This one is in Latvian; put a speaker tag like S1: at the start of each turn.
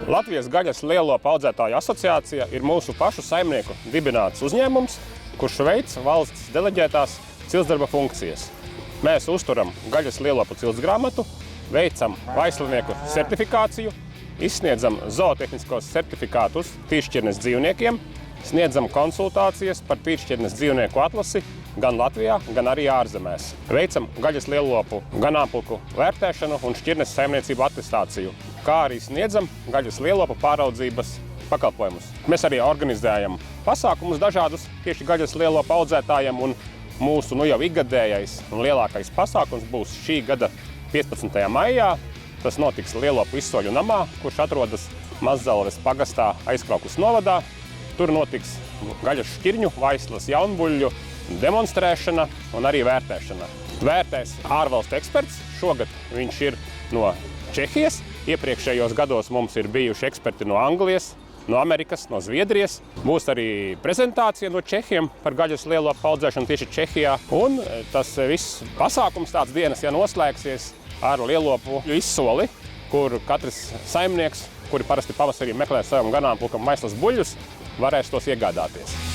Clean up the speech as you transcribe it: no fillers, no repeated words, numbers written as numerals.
S1: Latvijas gaļas lielopu audzētāju asociācija ir mūsu pašu saimnieku dibināts uzņēmums, kurš veic valsts deleģētās ciltsdarba funkcijas. Mēs uzturam gaļas lielopu ciltsgrāmatu, veicam vaislinieku certifikāciju, izsniedzam zootehniskos certifikātus tīršķirnes dzīvniekiem, sniedzam konsultācijas par tīršķirnes dzīvnieku atlasi gan Latvijā, gan arī ārzemēs. Veicam gaļas lielopu ganāmpulku vērtēšanu un šķirnes saimniecību atestāciju, kā arī sniedzam gaļas lielopu pāraudzības pakalpojumus. Mēs arī organizējam pasākumus dažādus tieši gaļas lielopu audzētājiem, un mūsu jau ikgadējais un lielākais pasākums būs šī gada 15. maijā. Tas notiks Lielopu izsoļu namā, kurš atrodas Mazzalves pagastā Aizkraukles novadā. Tur notiks gaļas šķirņu, vaislas jaunbuļļu demonstrēšana un arī vērtēšana. Vērtēs ārvalstu eksperts. Šogad viņš ir no Čehijas. Iepriekšējos gados mums ir bijuši eksperti no Anglijas, no Amerikas, no Zviedrijas. Būs arī prezentācija no Čehiem par gaļas lielopu audzēšanu tieši Čehijā. Un tas viss pasākums tāds dienas, ja noslēgsies ar lielopu izsoli, kur katrs saimnieks, kuri parasti pavasarī meklē savam ganāmpulkam maislas buļļus, varēs tos iegādāties.